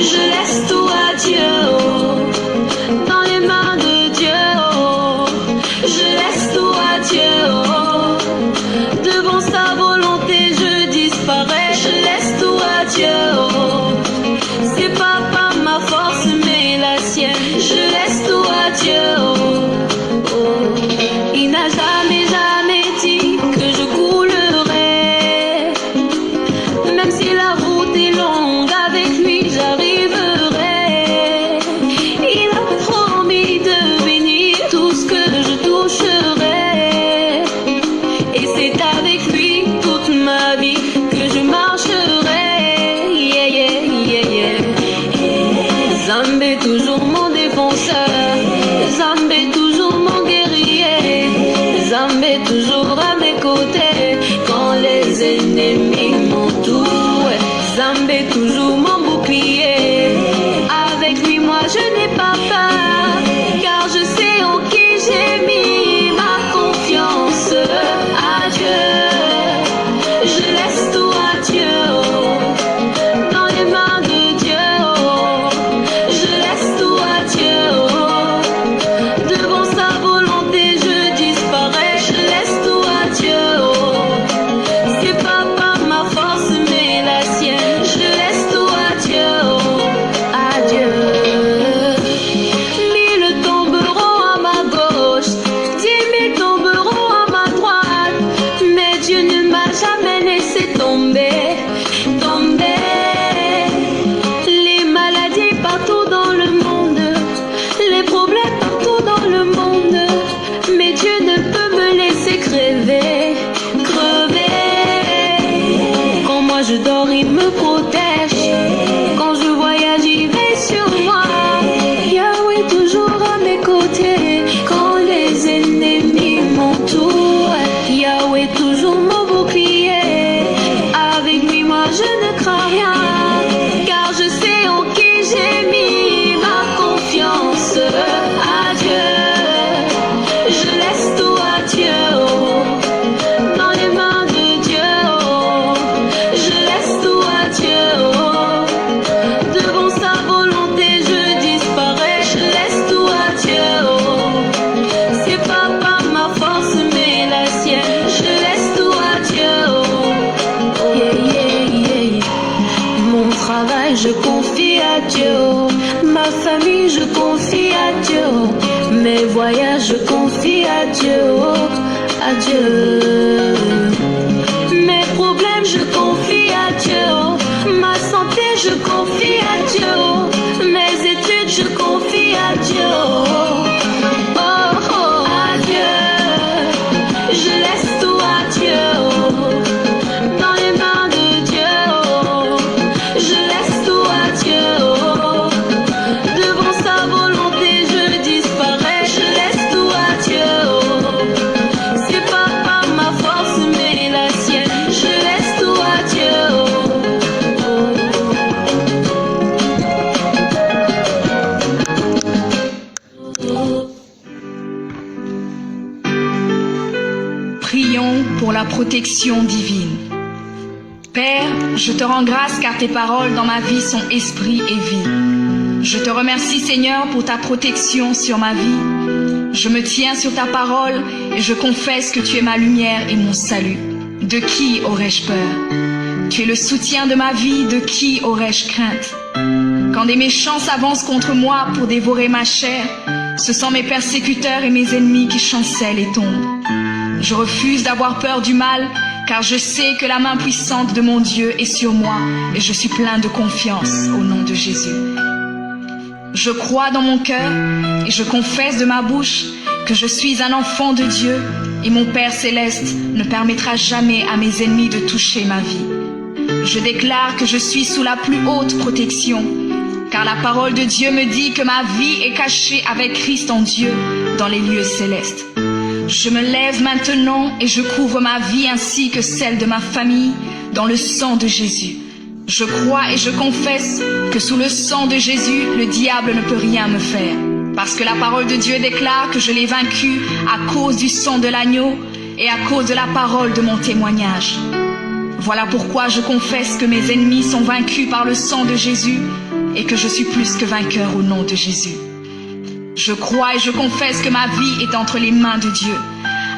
Je laisse tout à Dieu, oh, dans les mains de Dieu, oh. Je laisse tout à Dieu, oh, devant sa volonté je disparais. Je laisse tout à Dieu, oh, c'est pas par ma force mais la sienne. Je laisse tout à Dieu, oh, oh. Il n'a jamais, jamais dit que je coulerai, même si la route est longue, avec lui j'arriverai. Il a promis de bénir tout ce que je toucherai, et c'est avec lui toute ma vie que je marcherai. Yeah, yeah, yeah, yeah. Zambé toujours mon défenseur, Zambé toujours mon guerrier, Zambé toujours à mes côtés quand les ennemis m'entourent. Zambé toujours mon bouclier, avec lui moi je n'ai pas peur, car je sais en qui j'ai mis ma confiance. Adieu, je laisse tout à Dieu, oh, dans les mains de Dieu, oh. Je laisse tout à Dieu, oh, devant sa volonté je disparais. Je laisse tout à Dieu, oh, c'est pas par ma force mais la sienne. Je laisse tout à Dieu, oh, adieu. Mille tomberont à ma gauche, 10 000 tomberont à ma droite, mais Dieu ne m'a jamais laissé tomber, tomber. Les maladies partout dans le monde, les problèmes partout dans le monde, mais Dieu ne peut me laisser crever, crever. Quand moi je dors, il me protège, quand je voyage, il veille sur moi. Yahweh toujours à mes côtés quand les ennemis m'entourent. Yahweh toujours mon bouclier, avec lui moi je ne crains rien, car je sais en qui j'ai mis ma confiance. Adieu, je laisse tout à Dieu, oh, dans les mains de Dieu, oh. Je laisse tout à Dieu, oh, devant sa volonté je disparais. Je laisse tout à Dieu, oh, c'est pas par ma force mais la sienne. Je laisse tout à Dieu, oh, yeah, yeah, yeah. Mon travail je confie à Dieu, oh. Ma famille je confie à Dieu, oh. Mes voyages je confie à Dieu, oh, à Dieu. Mes problèmes je confie à Dieu, oh. Ma santé je confie à Dieu, oh. Mes études je confie à Dieu, oh, oh, oh, adieu. Je laisse tout à Dieu, oh, dans les mains de Dieu, oh. Je laisse tout à Dieu, oh, devant sa volonté je disparais. Je laisse tout à Dieu, oh, c'est pas par ma force mais la sienne. Je laisse tout à Dieu, oh. Prions pour la protection divine. Père, je te rends grâce car tes paroles dans ma vie sont esprit et vie. Je te remercie Seigneur pour ta protection sur ma vie. Je me tiens sur ta parole et je confesse que tu es ma lumière et mon salut. De qui aurais-je peur? Tu es le soutien de ma vie, de qui aurais-je crainte? Quand des méchants s'avancent contre moi pour dévorer ma chair, ce sont mes persécuteurs et mes ennemis qui chancellent et tombent. Je refuse d'avoir peur du mal, car je sais que la main puissante de mon Dieu est sur moi et je suis plein de confiance au nom de Jésus. Je crois dans mon cœur et je confesse de ma bouche que je suis un enfant de Dieu et mon Père céleste ne permettra jamais à mes ennemis de toucher ma vie. Je déclare que je suis sous la plus haute protection, car la parole de Dieu me dit que ma vie est cachée avec Christ en Dieu dans les lieux célestes. Je me lève maintenant et je couvre ma vie ainsi que celle de ma famille dans le sang de Jésus. Je crois et je confesse que sous le sang de Jésus, le diable ne peut rien me faire. Parce que la parole de Dieu déclare que je l'ai vaincu à cause du sang de l'agneau et à cause de la parole de mon témoignage. Voilà pourquoi je confesse que mes ennemis sont vaincus par le sang de Jésus et que je suis plus que vainqueur au nom de Jésus. Je crois et je confesse que ma vie est entre les mains de Dieu.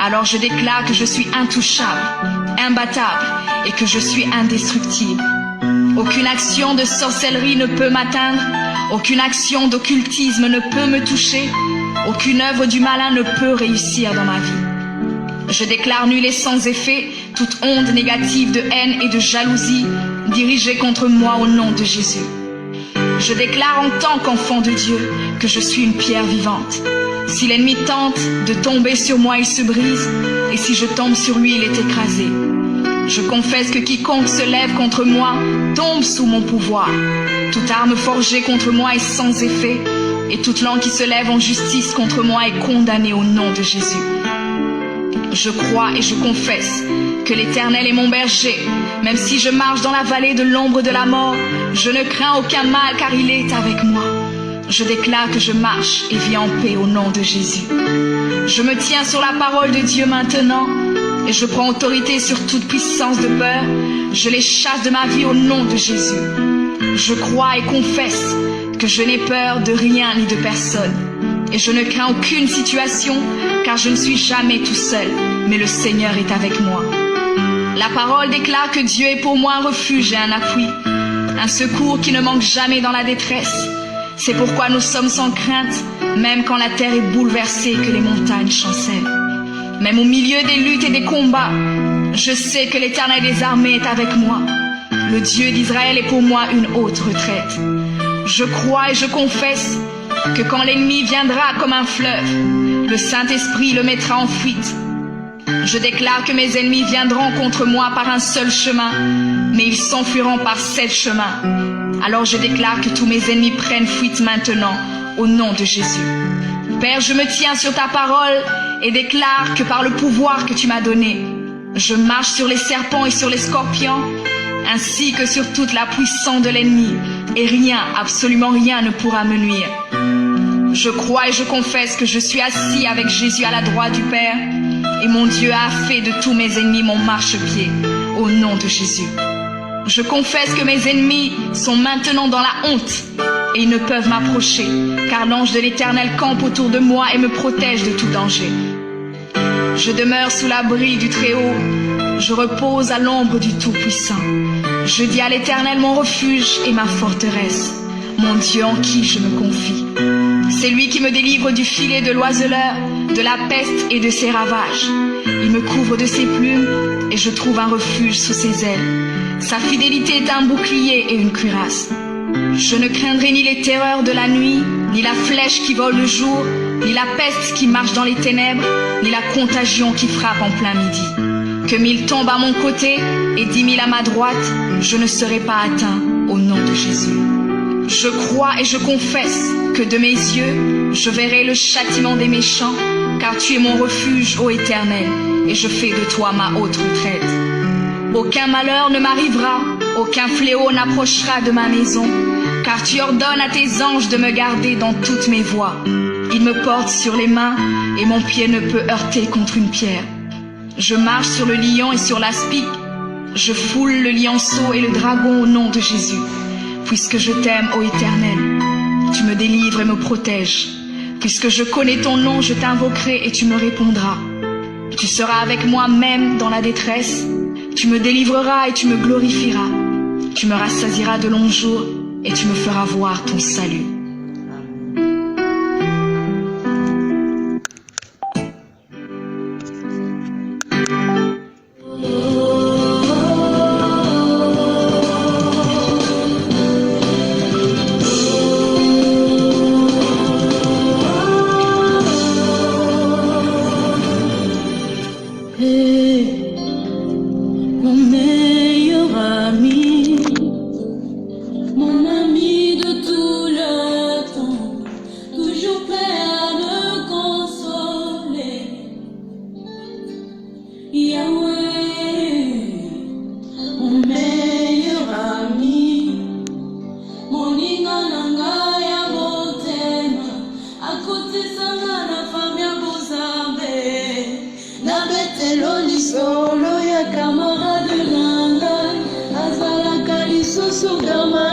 Alors je déclare que je suis intouchable, imbattable et que je suis indestructible. Aucune action de sorcellerie ne peut m'atteindre, aucune action d'occultisme ne peut me toucher, aucune œuvre du malin ne peut réussir dans ma vie. Je déclare nul et sans effet toute onde négative de haine et de jalousie dirigée contre moi au nom de Jésus. Je déclare en tant qu'enfant de Dieu que je suis une pierre vivante. Si l'ennemi tente de tomber sur moi, il se brise, et si je tombe sur lui, il est écrasé. Je confesse que quiconque se lève contre moi tombe sous mon pouvoir. Toute arme forgée contre moi est sans effet, et toute langue qui se lève en justice contre moi est condamnée au nom de Jésus. Je crois et je confesse que l'Éternel est mon berger. Même si je marche dans la vallée de l'ombre de la mort, je ne crains aucun mal car il est avec moi. Je déclare que je marche et vis en paix au nom de Jésus. Je me tiens sur la parole de Dieu maintenant et je prends autorité sur toute puissance de peur. Je les chasse de ma vie au nom de Jésus. Je crois et confesse que je n'ai peur de rien ni de personne. Et je ne crains aucune situation, car je ne suis jamais tout seul, mais le Seigneur est avec moi. La parole déclare que Dieu est pour moi un refuge et un appui, un secours qui ne manque jamais dans la détresse. C'est pourquoi nous sommes sans crainte, même quand la terre est bouleversée et que les montagnes chancellent. Même au milieu des luttes et des combats, je sais que l'Éternel des armées est avec moi. Le Dieu d'Israël est pour moi une haute retraite. Je crois et je confesse que quand l'ennemi viendra comme un fleuve, le Saint-Esprit le mettra en fuite. Je déclare que mes ennemis viendront contre moi par un seul chemin, mais ils s'enfuiront par 7 chemins. Alors je déclare que tous mes ennemis prennent fuite maintenant, au nom de Jésus. Père, je me tiens sur ta parole et déclare que par le pouvoir que tu m'as donné, je marche sur les serpents et sur les scorpions, ainsi que sur toute la puissance de l'ennemi, et rien, absolument rien ne pourra me nuire. Je crois et je confesse que je suis assis avec Jésus à la droite du Père, et mon Dieu a fait de tous mes ennemis mon marchepied, au nom de Jésus. Je confesse que mes ennemis sont maintenant dans la honte, et ils ne peuvent m'approcher, car l'ange de l'Éternel campe autour de moi et me protège de tout danger. Je demeure sous l'abri du Très-Haut, je repose à l'ombre du Tout-Puissant. Je dis à l'Éternel mon refuge et ma forteresse, mon Dieu en qui je me confie. C'est lui qui me délivre du filet de l'oiseleur, de la peste et de ses ravages. Il me couvre de ses plumes et je trouve un refuge sous ses ailes. Sa fidélité est un bouclier et une cuirasse. Je ne craindrai ni les terreurs de la nuit, ni la flèche qui vole le jour, ni la peste qui marche dans les ténèbres, ni la contagion qui frappe en plein midi. Que 1000 tombent à mon côté et 10 000 à ma droite, je ne serai pas atteint au nom de Jésus. Je crois et je confesse que de mes yeux, je verrai le châtiment des méchants, car tu es mon refuge, ô Éternel, et je fais de toi ma haute retraite. Aucun malheur ne m'arrivera, aucun fléau n'approchera de ma maison, car tu ordonnes à tes anges de me garder dans toutes mes voies. Ils me portent sur les mains, et mon pied ne peut heurter contre une pierre. Je marche sur le lion et sur l'aspic, je foule le lionceau et le dragon au nom de Jésus. Puisque je t'aime, ô Éternel, tu me délivres et me protèges. Puisque je connais ton nom, je t'invoquerai et tu me répondras. Tu seras avec moi même dans la détresse. Tu me délivreras et tu me glorifieras. Tu me rassasieras de longs jours et tu me feras voir ton salut. Mon meilleur ami, mon ami de tout le temps, toujours prêt à me consoler. Yahweh, mon meilleur ami, mon ingananga ya motema, akoti sanga na famia bozabe, na betelo lisolo ya camarade nanga, azalaka lisusu kama